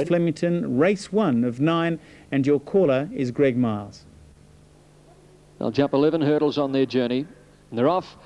Flemington, race 1 of 9, and your caller is Greg Miles. They'll jump 11 hurdles on their journey, and they're off.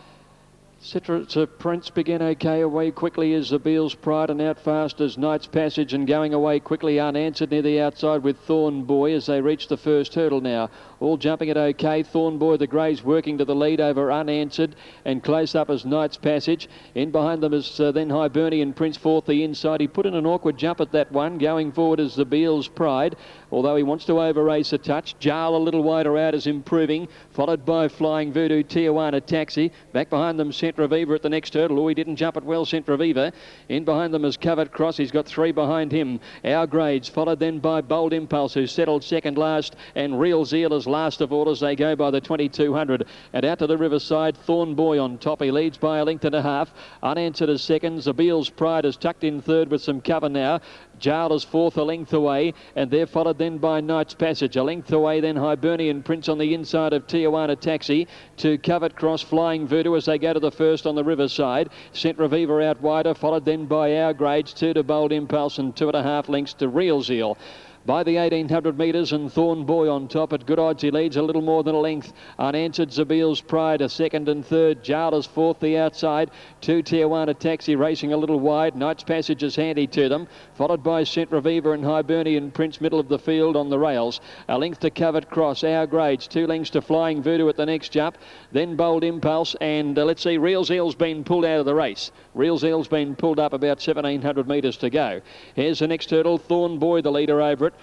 Citrus Prince began okay, away quickly as the Beals Pride, and out fast as Knight's Passage, and going away quickly unanswered near the outside with Thorn Boy as they reach the first hurdle now. All jumping it okay. Thorn Boy, the Greys, working to the lead over unanswered, and close up as Knight's Passage. In behind them is then Hibernian Prince, fourth the inside. He put in an awkward jump at that one. Going forward is the Beals Pride, although he wants to over race a touch. Jarl a little wider out is improving, followed by Flying Voodoo, Tijuana Taxi. Back behind them Centra Viva at the next hurdle. Oh, he didn't jump it well, Centra Viva. In behind them is Covered Cross. He's got 3 behind him. Our Grades, followed then by Bold Impulse, who settled second last, and Real Zeal is last of all as they go by the 2200. And out to the riverside, Thorn Boy on top. He leads by a length and a half. Unanswered as seconds. The Beals Pride is tucked in third with some cover now. Jarl is fourth, a length away, and they're followed then by Knight's Passage. A length away then Hibernian Prince on the inside of Tijuana Taxi to Covered Cross, Flying Voodoo as they go to the first on the riverside. Centra Viva out wider, followed then by Our Grades, 2 to Bold Impulse and 2.5 lengths to Real Zeal. By the 1800 metres, and Thorn Boy on top. At good odds, he leads a little more than a length. Unanswered, Zabil's Pride, a second and third. Jarla's fourth, the outside. 2 Tijuana Taxi racing a little wide. Knight's Passage is handy to them. Followed by Centra Viva and Hibernian Prince, middle of the field on the rails. A length to Covered Cross, Our Grades. 2 lengths to Flying Voodoo at the next jump. Then Bold Impulse, and let's see, Real Zeal's been pulled out of the race. Real Zeal's been pulled up about 1700 metres to go. Here's the next hurdle. Thorn Boy, the leader over it.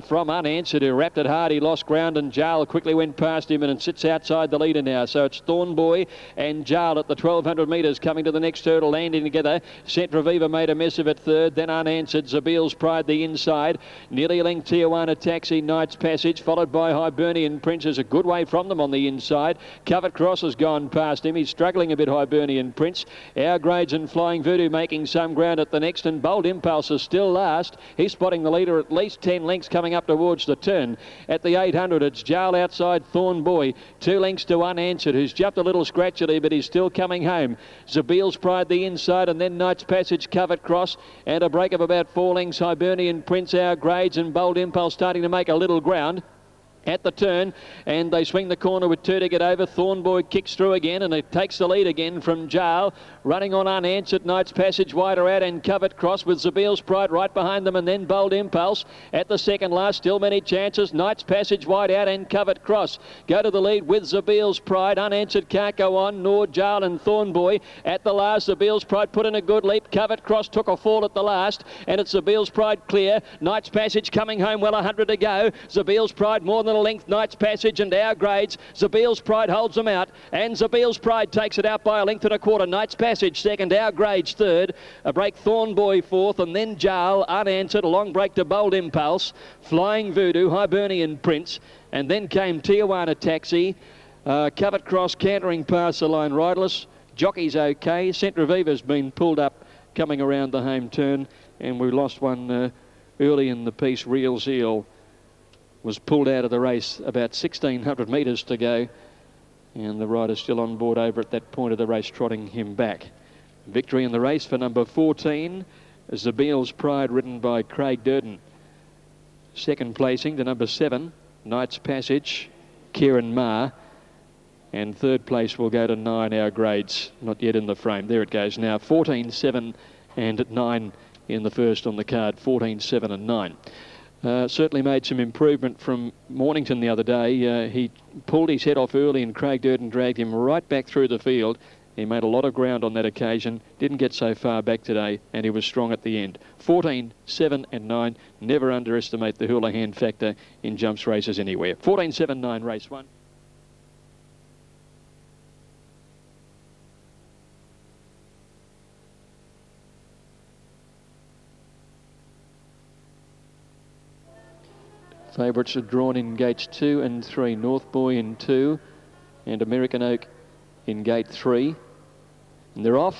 From Unanswered, who wrapped it hard. He lost ground, and Jarl quickly went past him and sits outside the leader now. So it's Thorn Boy and Jarl at the 1200 metres coming to the next hurdle, landing together. Centra Viva made a mess of it third, then Unanswered. Zabil's Pride the inside. Nearly a length Tijuana Taxi, Knight's Passage, followed by Hibernian Prince, is a good way from them on the inside. Covered Cross has gone past him. He's struggling a bit, Hibernian Prince. Our Grades and Flying Voodoo making some ground at the next, and Bold Impulse is still last. He's spotting the leader at least 10 lengths coming up towards the turn. At the 800, it's Jarl outside Thorn Boy, 2 lengths to Unanswered, who's jumped a little scratchily, but he's still coming home. Zabil's Pride the inside, and then Knight's Passage, Covered Cross, and a break of about 4 lengths. Hibernian Prince, Our Grades, and Bold Impulse starting to make a little ground at the turn, and they swing the corner with 2 to get over. Thorn Boy kicks through again, and it takes the lead again from Jarl. Running on Unanswered, Knight's Passage wider out, and Covered Cross with Zabil's Pride right behind them, and then Bold Impulse at the second last. Still many chances. Knight's Passage wide out, and Covered Cross go to the lead with Zabil's Pride. Unanswered can't go on, nor Jarl and Thorn Boy at the last. Zabil's Pride put in a good leap. Covered Cross took a fall at the last, and it's Zabil's Pride clear. Knight's Passage coming home well, 100 to go. Zabil's Pride more than a length. Knight's Passage and Our Grades. Zabil's Pride holds them out, and Zabil's Pride takes it out by a length and a quarter. Knight's Passage second, Our Grades third. A break Thorn Boy fourth, and then Jarl. Unanswered, a long break to Bold Impulse. Flying Voodoo, Hibernian Prince, and then came Tijuana Taxi. Covered Cross cantering past the line riderless. Jockey's okay. Centra Viva's been pulled up coming around the home turn, and we lost one early in the piece. Real Zeal was pulled out of the race about 1600 metres to go, and the rider's still on board over at that point of the race, trotting him back. Victory in the race for number 14, Zabil's Pride, ridden by Craig Durden. Second placing to number 7, Knight's Passage, Kieran Marr, and third place will go to 9, Our Grades, not yet in the frame. There it goes now, 14, 7 and 9 in the first on the card, 14, 7 and 9. Certainly made some improvement from Mornington the other day. He pulled his head off early, and Craig Durden dragged him right back through the field. He made a lot of ground on that occasion, didn't get so far back today, and he was strong at the end. 14, 7 and 9. Never underestimate the Houlihan factor in jumps races anywhere. 14, 7, 9, race 1. Favourites are drawn in gates 2 and 3. North Boy in 2 and American Oak in gate 3. And they're off.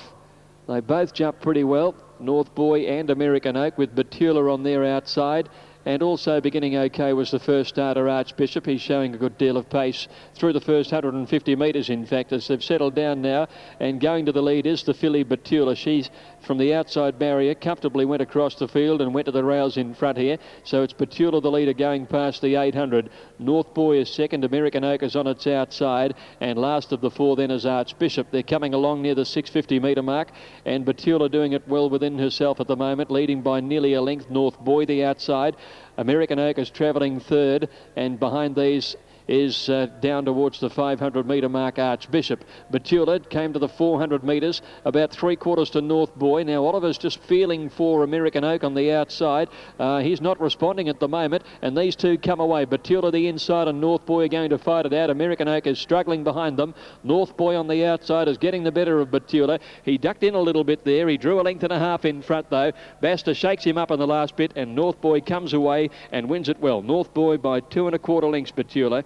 They both jump pretty well, North Boy and American Oak, with Batula on their outside. And also beginning okay was the first starter, Archbishop. He's showing a good deal of pace through the first 150 metres, in fact, as they've settled down now. And going to the lead is the filly Betula. She's from the outside barrier, comfortably went across the field and went to the rails in front here. So it's Betula, the leader, going past the 800. North Boy is second. American Oak is on its outside. And last of the four then is Archbishop. They're coming along near the 650 metre mark. And Betula doing it well within herself at the moment, leading by nearly a length. North Boy the outside. American Oak is travelling third, and behind these is down towards the 500 metre mark Archbishop. Betula came to the 400 metres, about 3/4 to North Boy. Now Oliver's just feeling for American Oak on the outside. He's not responding at the moment, and these two come away. Betula the inside and North Boy are going to fight it out. American Oak is struggling behind them. North Boy on the outside is getting the better of Betula. He ducked in a little bit there. He drew a length and a half in front though. Basta shakes him up in the last bit, and North Boy comes away and wins it well. North Boy by 2 1/4 lengths, Betula.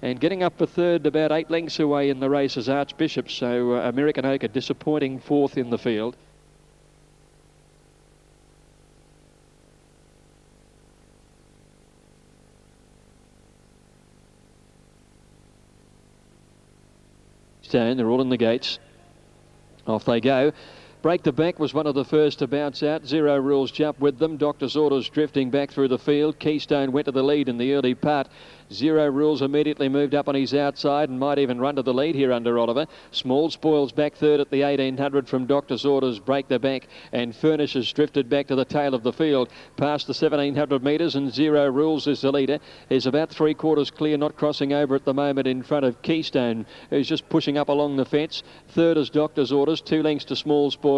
And getting up for third, about 8 lengths away in the race, is Archbishop. So American Oak a disappointing fourth in the field. Stone, they're all in the gates. Off they go. Break the Back was one of the first to bounce out. Zero Rules jump with them. Doctor's Orders drifting back through the field. Keystone went to the lead in the early part. Zero Rules immediately moved up on his outside and might even run to the lead here under Oliver. Small Spoils back third at the 1800 from Doctor's Orders. Break the Back, and Furnish has drifted back to the tail of the field past the 1700 metres, and Zero Rules is the leader. Is about 3/4 clear, not crossing over at the moment in front of Keystone, who's just pushing up along the fence. Third is Doctor's Orders, 2 lengths to Small Spoils.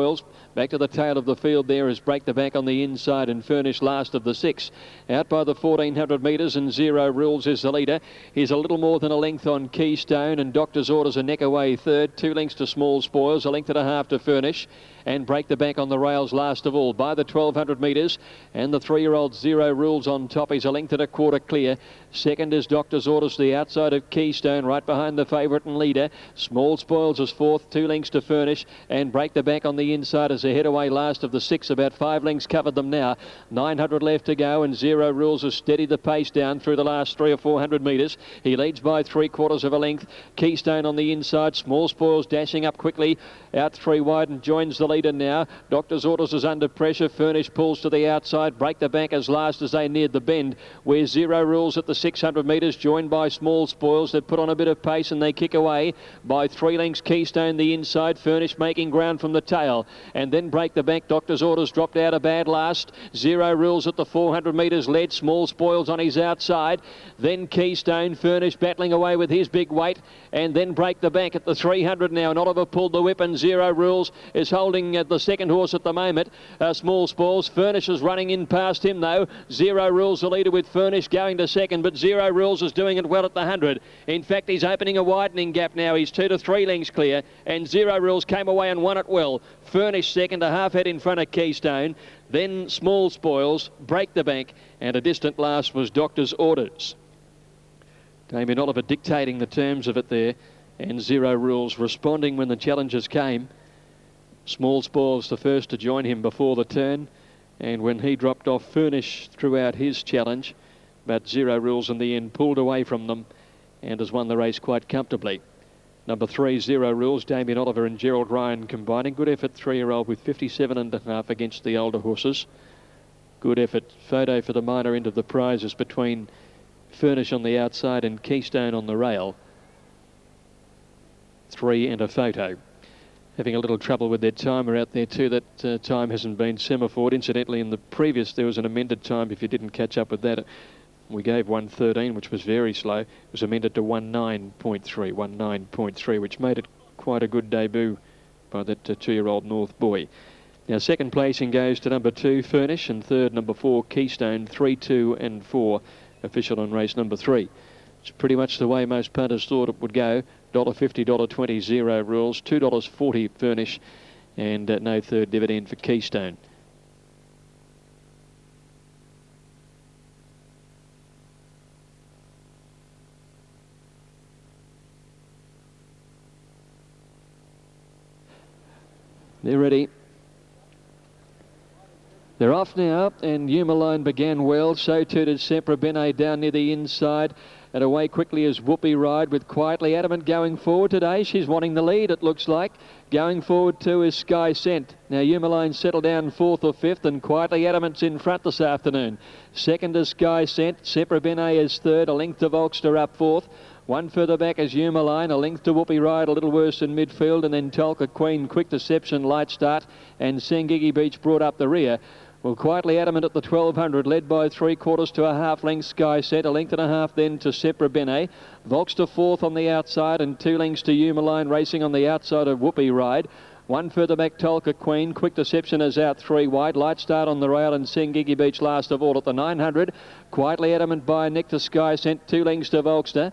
Back to the tail of the field there is Break the Back on the inside, and Furnish last of the 6. Out by the 1400 metres, and Zero Rules is the leader. He's a little more than a length on Keystone, and Doctor's Orders a neck away third. 2 lengths to Small Spoils, a length and a half to Furnish, and Break the Back on the rails last of all by the 1200 metres, and the 3-year-old Zero Rules on top. He's a length and a quarter clear. Second is Doctor's Orders, the outside of Keystone, right behind the favourite and leader. Small Spoils is fourth, 2 lengths to Furnish, and Break the Back on the inside is a head away last of the 6. About 5 lengths covered them now. 900 left to go, and Zero Rules has steadied the pace down through the last 300 or 400 metres. He leads by 3/4 of a length. Keystone on the inside. Small Spoils dashing up quickly. Out 3 wide and joins the leader now. Doctor's Orders is under pressure. Furnish pulls to the outside. Break the Back as last as they neared the bend, where Zero Rules at the 600 metres, joined by Small Spoils. They've put on a bit of pace and they kick away by 3 lengths. Keystone the inside. Furnish making ground from the tail, and then Break the Back. Doctor's Orders dropped out a bad last. Zero Rules at the 400 metres led. Small Spoils on his outside. Then Keystone. Furnish battling away with his big weight, and then Break the Back at the 300 now, and Oliver pulled the whip, and Zero Rules is holding the second horse at the moment. Small Spoils. Furnish is running in past him though. Zero Rules the leader, with Furnish going to second, but Zero Rules is doing it well at the 100. In fact, he's opening a widening gap now. He's 2 to 3 lengths clear, and Zero Rules came away and won it well. Furnish second, a half head in front of Keystone. Then Small Spoils, Break the Bank, and a distant last was Doctor's Orders. Damien Oliver dictating the terms of it there, and Zero Rules responding when the challenges came. Small Spoils the first to join him before the turn, and when he dropped off, Furnish threw out his challenge, but Zero Rules in the end pulled away from them and has won the race quite comfortably. Number 3, Zero Rules, Damien Oliver and Gerald Ryan combining. Good effort, 3-year-old with 57.5 against the older horses. Good effort. Photo for the minor end of the prizes between Furnish on the outside and Keystone on the rail. 3 and a photo. Having a little trouble with their timer out there too. That time hasn't been semaphored. Incidentally, in the previous there was an amended time. If you didn't catch up with that, we gave 1:13, which was very slow. It was amended to 19.3, which made it quite a good debut by that 2-year-old North Boy. Now second placing goes to number 2, Furnish, and third number 4, Keystone. 3, 2 and 4 official on race number 3. It's pretty much the way most punters thought it would go. $1.50, $1.20 Zero Rules, $2.40 Furnish, and no third dividend for Keystone. They're ready. They're off now, and Humaline began well. So too did Sempre Bene down near the inside. And away quickly is Whoopie Ride with Quietly Adamant going forward today. She's wanting the lead, it looks like. Going forward too is Sky Scent. Now Humaline settled down 4th or 5th, and Quietly Adamant's in front this afternoon. Second is Sky Scent. Sempre Bene is third. A length to Volkster up 4th. One further back is Humaline, a length to Whoopie Ride, a little worse in midfield, and then Tolka Queen, Quick Deception, Light Start, and Sangigi Beach brought up the rear. Well, Quietly Adamant at the 1200, led by 3/4 to a half length Sky Set, a length and a half then to Sempre Bene. Volkster 4th on the outside, and 2 lengths to Humaline racing on the outside of Whoopie Ride. One further back, Tolka Queen. Quick Deception is out 3 wide. Light Start on the rail, and Sangigi Beach last of all at the 900. Quietly Adamant by Nick to Sky Set, 2 lengths to Volkster.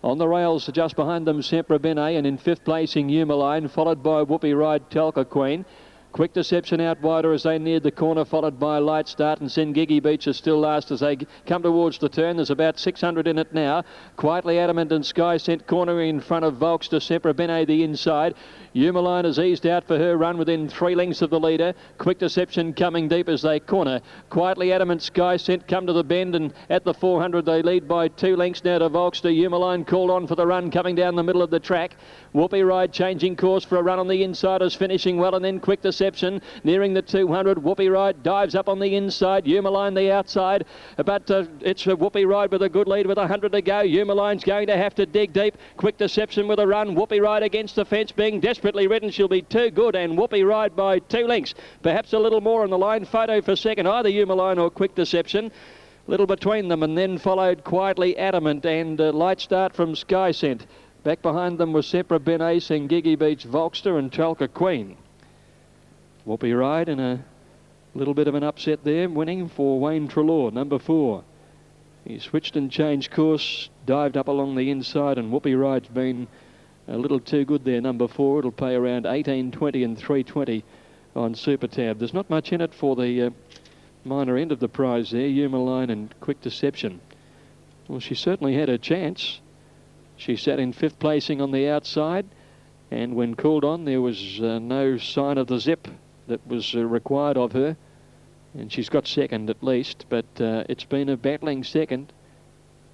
On the rails, just behind them, Sempre Bene, and in 5th placing, Humaline, followed by Whoopie Ride, Tolka Queen. Quick Deception out wider as they neared the corner, followed by Light Start, and Sangigi Beach is still last as they come towards the turn. There's about 600 in it now. Quietly Adamant and Sky Scent cornering in front of Volkster, Sempre Bene the inside. Humaline has eased out for her run within 3 lengths of the leader. Quick Deception coming deep as they corner. Quietly Adamant, Sky Scent come to the bend, and at the 400 they lead by 2 lengths now to Volkster. Humaline called on for the run coming down the middle of the track. Whoopie Ride changing course for a run on the inside is finishing well, and then Quick Deception nearing the 200. Whoopie Ride dives up on the inside. Humaline the outside, but it's a Whoopie Ride with a good lead with 100 to go. Humaline's going to have to dig deep. Quick Deception with a run. Whoopie Ride against the fence, being desperately ridden. She'll be too good, and Whoopie Ride by 2 lengths, perhaps a little more on the line. Photo for second, either Humaline or Quick Deception. Little between them, and then followed Quietly Adamant and Light Start from Sky Scent. Back behind them was Sempre Bene, Sangigi Beach, Volkster, and Tolka Queen. Whoopie Ride in a little bit of an upset there, winning for Wayne Trelaw, number 4. He switched and changed course, dived up along the inside, and Whoopie Ride's been a little too good there, number 4. It'll pay around 18.20 and 3.20 on Super Tab. There's not much in it for the minor end of the prize there, Humaline and Quick Deception. Well, she certainly had a chance. She sat in 5th placing on the outside, and when called on, there was no sign of the zip that was required of her, and she's got second at least, but it's been a battling second.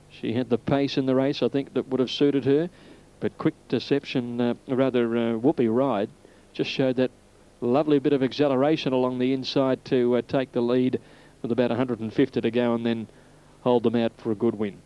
She had the pace in the race, I think, that would have suited her, but Quick Deception, Whoopie Ride, just showed that lovely bit of acceleration along the inside to take the lead with about 150 to go and then hold them out for a good win.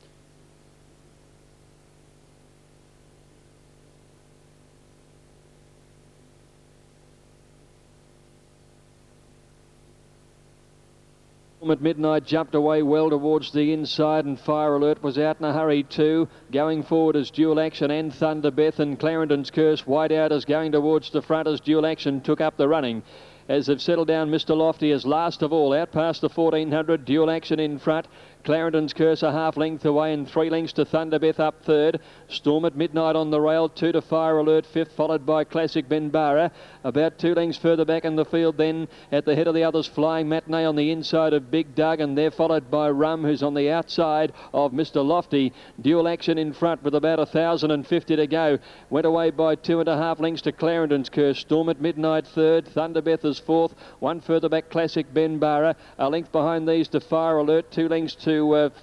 At midnight jumped away well towards the inside, and Fire Alert was out in a hurry too. Going forward as Dual Action and Thunder Beth, and Clarendon's Curse wide out as going towards the front as Dual Action took up the running. As they've settled down, Mr. Lofty is last of all, out past the 1400. Dual Action in front. Clarendon's Curse a half length away, and 3 lengths to Thunderbeth up third. Storm at Midnight on the rail, 2 to Fire Alert fifth, followed by Classic Benbara. About 2 lengths further back in the field then, at the head of the others, Flying Matinee on the inside of Big Doug, and they're followed by Rum, who's on the outside of Mr. Lofty. Dual Action in front with about 1,050 to go. Went away by 2.5 lengths to Clarendon's Curse. Storm at Midnight third, Thunderbeth is fourth. One further back, Classic Benbara. A length behind these to Fire Alert, 2 lengths to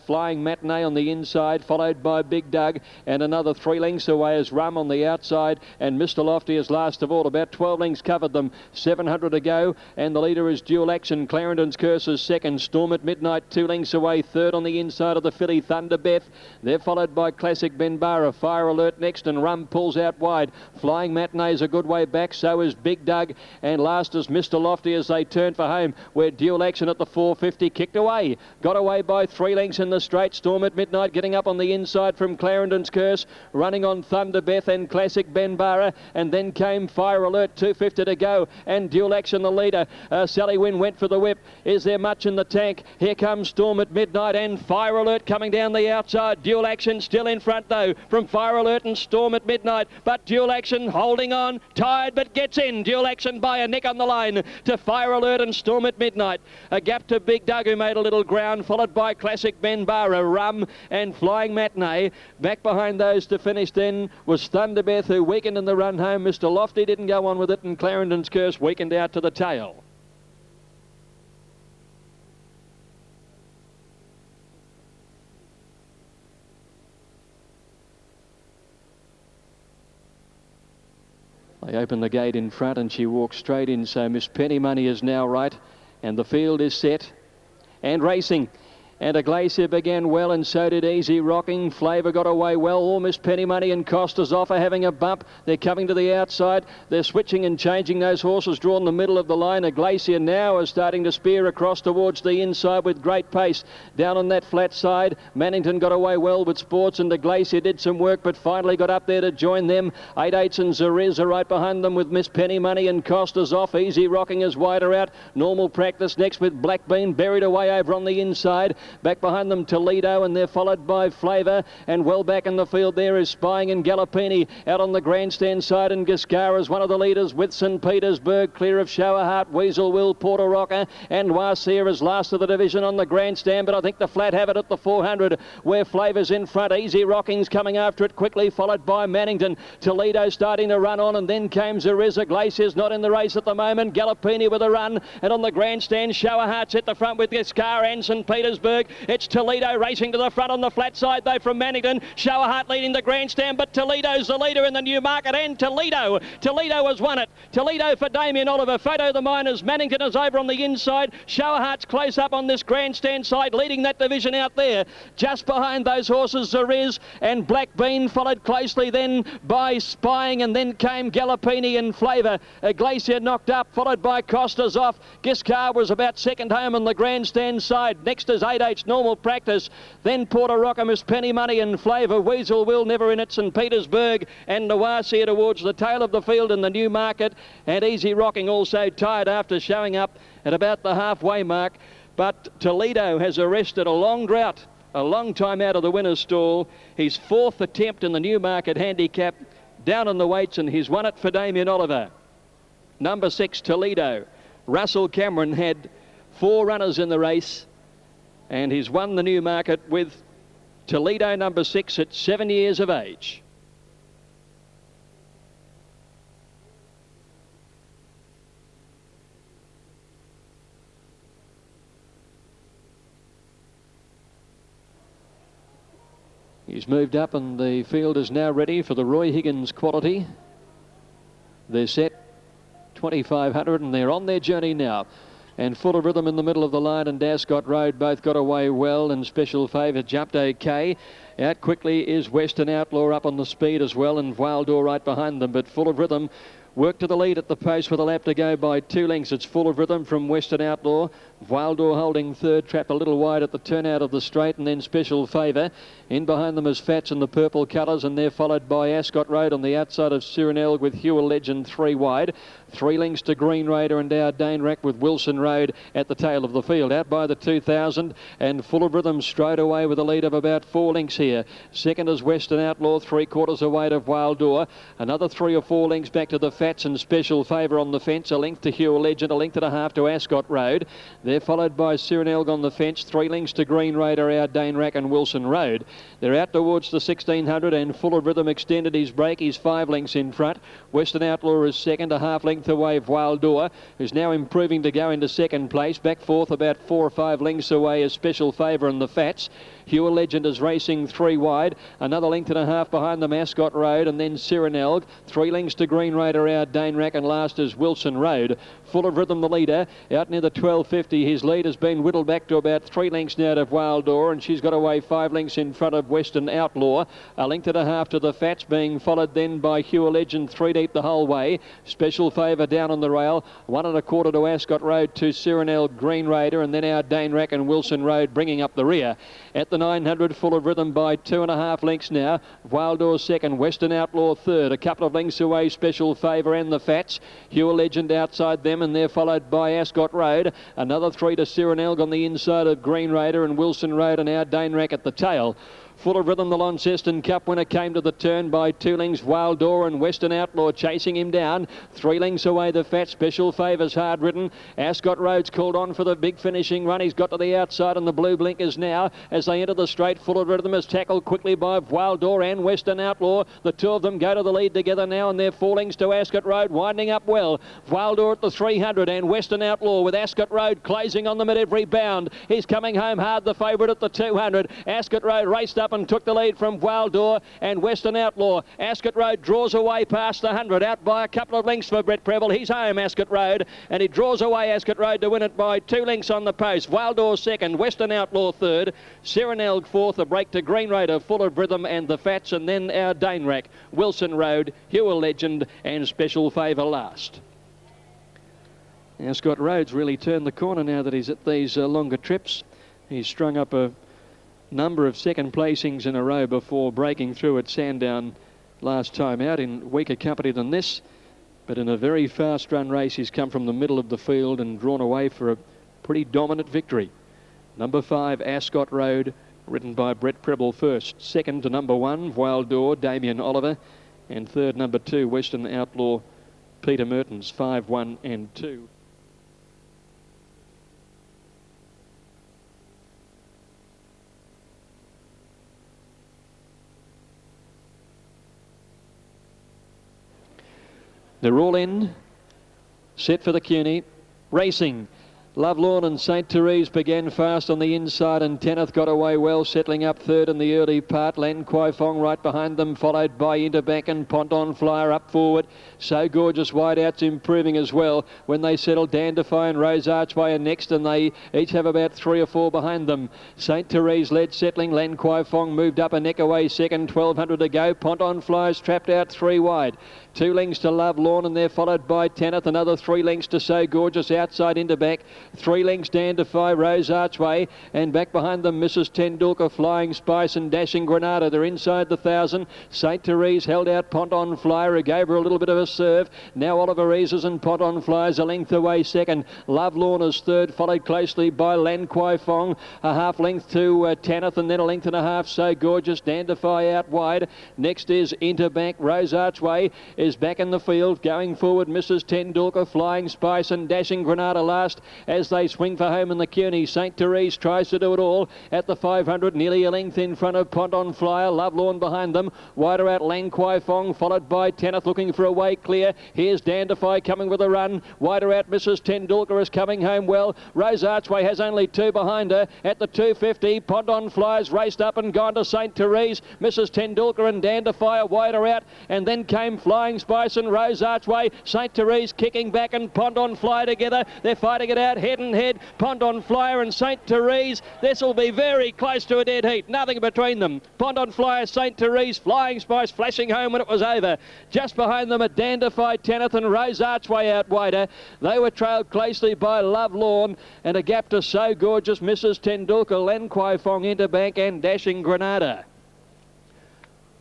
Flying Matinee on the inside, followed by Big Doug, and another 3 lengths away is Rum on the outside, and Mr. Lofty is last of all. About 12 lengths covered them, 700 to go, and the leader is Dual Action. Clarendon's Curse is second. Storm at Midnight 2 lengths away, third on the inside of the filly Thunder Beth. They're followed by Classic Benbara. Fire Alert next, and Rum pulls out wide. Flying Matinee is a good way back, so is Big Doug, and last is Mr. Lofty as they turn for home, where Dual Action at the 450 kicked away, got away by 3 lengths in the straight. Storm at Midnight getting up on the inside from Clarendon's Curse, running on Thunder Beth and Classic Benbara, and then came Fire Alert, 250 to go, and Dual Action the leader. Sally Wynn went for the whip. Is there much in the tank? Here comes Storm at Midnight and Fire Alert coming down the outside. Dual Action still in front though from Fire Alert and Storm at Midnight, but Dual Action holding on, tired but gets in. Dual Action by a neck on the line to Fire Alert and Storm at Midnight. A gap to Big Doug, who made a little ground, followed by Classic Benbara, Rum and Flying Matinee. Back behind those to finish then was Thunderbeth, who weakened in the run home. Mr. Lofty didn't go on with it, and Clarendon's Curse weakened out to the tail. They open the gate in front and she walks straight in, so Miss Penny Money is now right, and the field is set and racing. And a Glacier began well, and so did Easy Rocking. Flavour got away well. All Miss Penny Money and Costa's off are having a bump. They're coming to the outside. They're switching and changing. Those horses drawn the middle of the line. A Glacier now is starting to spear across towards the inside with great pace. Down on that flat side, Mannington got away well with Sports, and the Glacier did some work, but finally got up there to join them. 8/8 and Zeriz are right behind them with Miss Penny Money and Costa's off. Easy Rocking is wider out. Normal Practice next with Blackbean buried away over on the inside. Back behind them Toledo, and they're followed by Flavour, and well back in the field there is Spying and Gallopini out on the grandstand side, and Giscard is one of the leaders with St Petersburg, clear of Showerheart, Weasel Will, Porter Rocker, and Noirseer is last of the division on the grandstand, but I think the flat have it at the 400 where Flavour's in front. Easy Rocking's coming after it quickly, followed by Mannington. Toledo starting to run on, and then came Zeriza. Glacier's not in the race at the moment. Gallopini with a run, and on the grandstand Showerheart's at the front with Giscard and St Petersburg. It's Toledo racing to the front on the flat side though from Mannington. Showerheart leading the grandstand, but Toledo's the leader in the Newmarket, and Toledo has won it. Toledo for Damien Oliver. Photo the Miners. Mannington is over on the inside. Showerheart's close up on this grandstand side, leading that division out there. Just behind those horses, Zeriz and Blackbean, followed closely then by Spying, and then came Gallopini and Flavour. Glacier knocked up, followed by Costa's off. Giscard was about second home on the grandstand side. Next is 8H Normal Practice, then Porter Rocker, Miss Penny Money and Flavour. Weasel Will never in it, St Petersburg, and Noirseer towards the tail of the field in the Newmarket, and Easy Rocking also tired after showing up at about the halfway mark. But Toledo has arrested a long drought, a long time out of the winner's stall. His fourth attempt in the Newmarket handicap, down on the weights, and he's won it for Damien Oliver. Number 6, Toledo. Russell Cameron had 4 runners in the race, and he's won the Newmarket with Toledo number 6 at 7 years of age. He's moved up, and the field is now ready for the Roy Higgins quality. They're set 2,500, and they're on their journey now. And Full of Rhythm in the middle of the line and Ascot Road both got away well, and Special Favour jumped okay. Out quickly is Western Outlaw up on the speed as well, and Wildor right behind them, but Full of Rhythm worked to the lead at the post with a lap to go by 2 lengths. It's Full of Rhythm from Western Outlaw. Wildor holding third, trapped a little wide at the turnout of the straight, and then Special Favour. In behind them is Fats in the purple colours, and they're followed by Ascot Road on the outside of Cyrenel with Hewell Legend 3 wide. 3 lengths to Green Raider and Our Dane Rack with Wilson Road at the tail of the field. Out by the 2,000, and Full of Rhythm straight away with a lead of about 4 lengths here. Second is Western Outlaw, 3/4 away of Wildor. Another 3 or 4 lengths back to the Fats and Special Favour on the fence. A length to Hewell Legend, a length and a half to Ascot Road. They're followed by Cyrenel on the fence. 3 lengths to Green Raider, Our Dane Rack and Wilson Road. They're out towards the 1,600, and Full of Rhythm extended his break. He's 5 lengths in front. Western Outlaw is second, a half length away of Wildor, who's now improving to go into second place. Back fourth, about 4 or 5 lengths away, is Special Favour and the Fats. Hewell Legend is racing 3 wide. Another length and a half behind them, Ascot Road, and then Cyrenel. 3 lengths to Green Raider, Our Dane Rack, and last is Wilson Road. Full of Rhythm, the leader, out near the 12.50. His lead has been whittled back to about 3 lengths now of Wildor, and she's got away 5 lengths in front of Western Outlaw. A length and a half to the Fats, being followed then by Hewell Legend 3 deep the whole way. Special Favour down on the rail. 1 1/4 to Ascot Road, to Cyrenel, Green Raider, and then Our Dane Rack and Wilson Road bringing up the rear. At the 900, Full of Rhythm by 2.5 lengths now. Wildor second, Western Outlaw third. A couple of lengths away, Special Favour and the Fats. Hewell Legend outside them, and they're followed by Ascot Road. Another 3 to Cyrenel on the inside of Green Raider and Wilson Road, and Our Dane Rack at the tail. Full of Rhythm, the Launceston Cup winner, came to the turn by 2 lengths. Wildor and Western Outlaw chasing him down. 3 lengths away, the Fat. Special Favour's hard ridden. Ascot Road's called on for the big finishing run. He's got to the outside, and the blue blinkers now as they enter the straight. Full of Rhythm is tackled quickly by Wildor and Western Outlaw. The two of them go to the lead together now, and they're 4 lengths to Ascot Road, winding up well. Wildor at the 300, and Western Outlaw with Ascot Road closing on them at every bound. He's coming home hard, the favourite at the 200. Ascot Road raced up up and took the lead from Wildor and Western Outlaw. Ascot Road draws away past the 100, out by a couple of lengths for Brett Preble. He's home, Ascot Road, and he draws away Ascot Road to win it by 2 lengths on the post. Wildor second, Western Outlaw third, Serenelg fourth, a break to Green Raider, Full of Rhythm and the Fats, and then our Danerac, Wilson Road, Hewell Legend and Special Favour last. Ascot Road's really turned the corner now that he's at these longer trips. He's strung up a number of second placings in a row before breaking through at Sandown last time out in weaker company than this. But in a very fast run race, he's come from the middle of the field and drawn away for a pretty dominant victory. Number 5, Ascot Road, ridden by Brett Preble first. Second to number 1, Wildor, Damien Oliver. And third, number 2, Western Outlaw, Peter Mertens, 5, 1 and 2. They're all in, set for the Cuny, racing. Lovelorn and St. Therese began fast on the inside, and Tenneth got away well, settling up third in the early part. Len Kwai Fong right behind them, followed by Interbank and Ponton Flyer up forward. So Gorgeous wide out's improving as well. When they settle, Dandify and Rose Archway are next, and they each have about 3 or 4 behind them. St. Therese led settling. Len Kwai Fong moved up a neck away second, 1200 to go. Ponton Flyers trapped out 3 wide. 2 lengths to Lovelorn, and they're followed by Tenneth. Another 3 lengths to So Gorgeous outside Interbank. 3 lengths Dandify, Rose Archway, and back behind them Mrs. Tendulkar, Flying Spice and Dashing Granada. They're inside the 1,000. St. Therese held out Ponton Flyer, who gave her a little bit of a serve. Now Oliver Eases and Ponton Flyers a length away second. Lovelorn is third, followed closely by Lan Kwai Fong. A half length to Tanneth, and then a length and a half So Gorgeous. Dandify out wide. Next is Interbank. Rose Archway is back in the field. Going forward Mrs. Tendulkar, Flying Spice and Dashing Granada last as they swing for home in the Cuny. St. Therese tries to do it all at the 500, nearly a length in front of Ponton Flyer. Lovelorn behind them. Wider out Lan Kwai Fong, followed by Tenneth looking for a way clear. Here's Dandify coming with a run. Wider out Mrs. Tendulkar is coming home well. Rose Archway has only 2 behind her. At the 250, Ponton Flyers raced up and gone to St. Therese. Mrs. Tendulkar and Dandify are wider out, and then came Flying Spice and Rose Archway. St. Therese kicking back and Ponton Flyer together. They're fighting it out head and head. Ponton Flyer and St. Therese. This will be very close to a dead heat. Nothing between them. Ponton Flyer, St. Therese, Flying Spice flashing home when it was over. Just behind them at Dandify, Tenneth and Rose Archway out wider. They were trailed closely by Lovelorn, and a gap to So Gorgeous, Mrs. Tendulkar, Lan Kwai Fong, Interbank and Dashing Granada.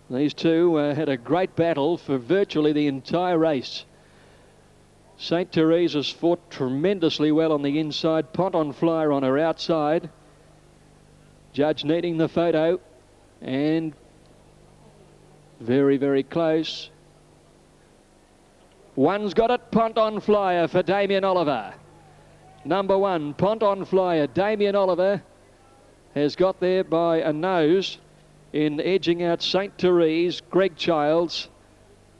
These two had a great battle for virtually the entire race. St. Therese has fought tremendously well on the inside. Ponton Flyer on her outside. Judge needing the photo, and very, very close. One's got it, Ponton Flyer for Damien Oliver. Number 1, Ponton Flyer. Damien Oliver has got there by a nose in edging out St. Therese, Greg Childs.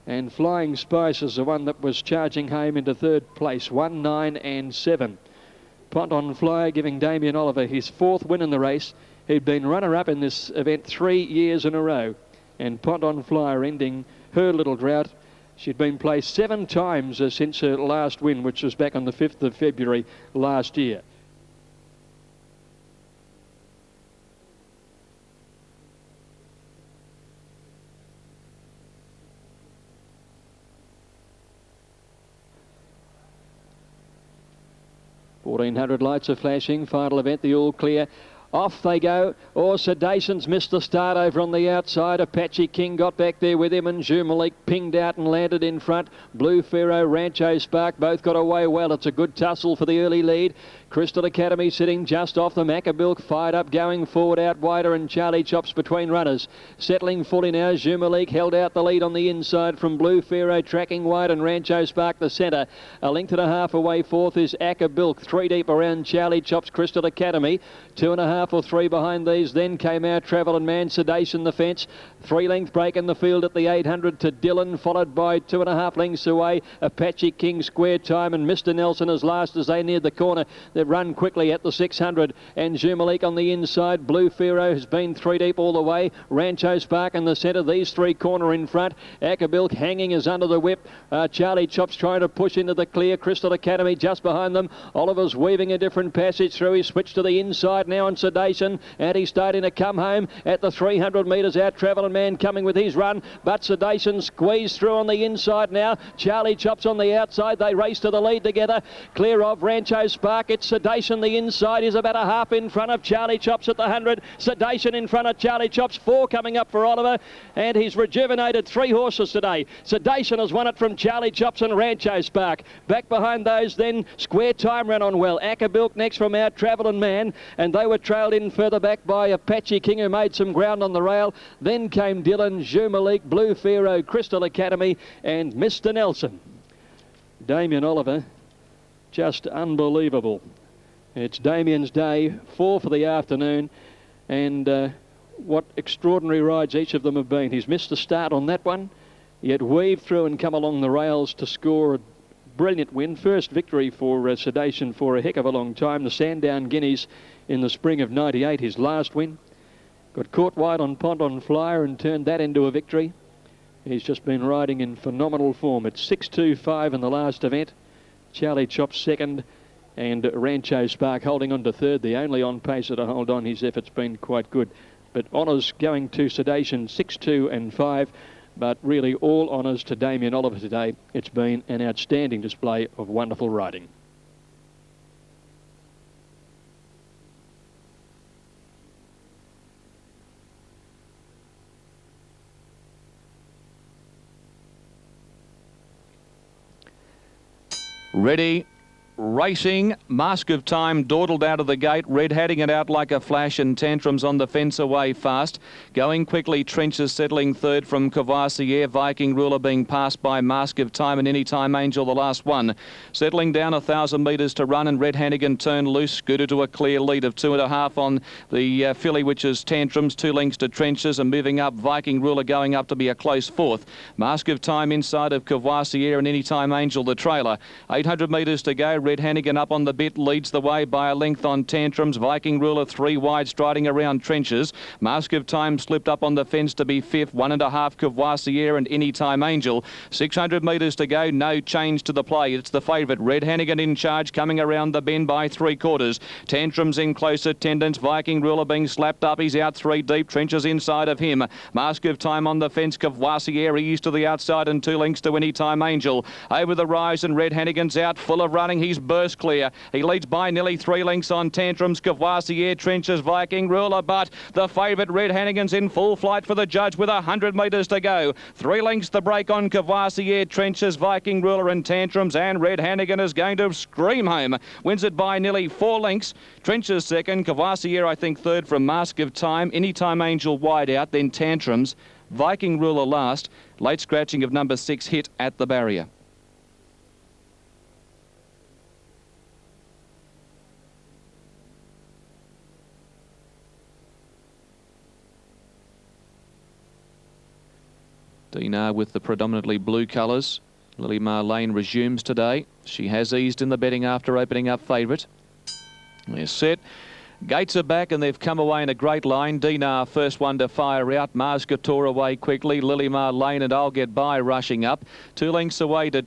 And Flying Spice is the one that was charging home into third place, 1, 9 and 7. Ponton Flyer giving Damien Oliver his 4th win in the race. He'd been runner-up in this event 3 years in a row. And Ponton Flyer ending her little drought. She'd been placed 7 times since her last win, which was back on the 5th of February last year. .1400 lights are flashing. Final event, the all clear. Off they go. Sedation's missed the start over on the outside. Apache King got back there with him, and Jumalik pinged out and landed in front. Blue Pharaoh, Rancho Spark both got away well. It's a good tussle for the early lead. Crystal Academy sitting just off the Macabilk, fired up going forward out wider, and Charlie Chops between runners. Settling fully now, Jumalik held out the lead on the inside from Blue Pharaoh, tracking wide, and Rancho Spark the centre. A length and a half away fourth is Acabilk, 3 deep around Charlie Chops, Crystal Academy. 2.5 or 3 behind these. Then came Our Travel and Man Sedation the fence. 3 length break in the field at the 800 to Dillon, followed by 2.5 lengths away Apache King Square Time, and Mr. Nelson is last as they neared the corner. They're run quickly at the 600, and Jumalik on the inside. Blue Pharaoh has been 3 deep all the way. Rancho Spark in the centre. These 3 corner in front. Ackerbilk hanging is under the whip. Charlie Chops trying to push into the clear. Crystal Academy just behind them. Oliver's weaving a different passage through. He's switched to the inside now on Sedation, and he's starting to come home at the 300 metres out. Travelling Man coming with his run, but Sedation squeezed through on the inside now. Charlie Chops on the outside. They race to the lead together. Clear of Rancho Spark. It's Sedation the inside. Is about a half in front of Charlie Chops at the 100. Sedation in front of Charlie Chops. 4 coming up for Oliver, and he's rejuvenated 3 horses today. Sedation has won it from Charlie Chops and Rancho Spark. Back behind those then, Square Time ran on well. Ackerbilk next from our Travelling Man, and they were trailed in further back by Apache King, who made some ground on the rail. Then came Dylan, Jumalik, Blue Pharaoh, Crystal Academy, and Mr. Nelson. Damien Oliver, just unbelievable. It's Damien's day, 4 for the afternoon, and what extraordinary rides each of them have been. He's missed the start on that one, yet weaved through and come along the rails to score a brilliant win. First victory for Sedation for a heck of a long time. The Sandown Guineas in the spring of '98, his last win. Got caught wide on Ponton Flyer and turned that into a victory. He's just been riding in phenomenal form. It's 6.25 in the last event. Charlie Chops second, and Rancho Spark holding on to third. The only on pacer to hold on. His effort's been quite good. But honours going to Sedation, 6, 2 and 5. But really all honours to Damien Oliver today. It's been an outstanding display of wonderful riding. Ready, racing, Mask of Time dawdled out of the gate, Red heading it out like a flash, and Tantrums on the fence away fast. Going quickly, Trenches settling third from Courvoisier, Viking Ruler being passed by Mask of Time and Anytime Angel, the last one. Settling down 1,000 metres to run, and Red Hannigan turned loose, scooted to a clear lead of 2.5 on the filly, which is Tantrums, 2 lengths to Trenches, and moving up, Viking Ruler going up to be a close 4th. Mask of Time inside of Courvoisier and Anytime Angel, the trailer. 800 metres to go. Red Hannigan up on the bit, leads the way by a length on Tantrums. Viking Ruler 3 wide, striding around Trenches. Mask of Time slipped up on the fence to be 5th. 1.5 Courvoisier and Anytime Angel. 600 metres to go, no change to the play. It's the favourite, Red Hannigan in charge, coming around the bend by 3/4. Tantrums in close attendance. Viking Ruler being slapped up. He's out 3 deep. Trenches inside of him. Mask of Time on the fence. Courvoisier eased to the outside and 2 lengths to Anytime Angel. Over the rise, and Red Hannigan's out, full of running. He's burst clear. He leads by nearly 3 lengths on Tantrums, Courvoisier, Trenches, Viking Ruler, but the favourite Red Hannigan's in full flight for the judge with 100 metres to go. 3 lengths the break on Courvoisier, Trenches, Viking Ruler and Tantrums, and Red Hannigan is going to scream home. Wins it by nearly 4 lengths. Trenches second, Courvoisier I think third from Mask of Time, Anytime Angel wide out, then Tantrums, Viking Ruler last. Late scratching of number 6 hit at the barrier. Dinar with the predominantly blue colours. Lily Marlene resumes today. She has eased in the betting after opening up favourite. They're set. Gates are back and they've come away in a great line. Dinar first one to fire out. Mars Couture away quickly. Lily Marlene and I'll Get By rushing up. 2 lengths away to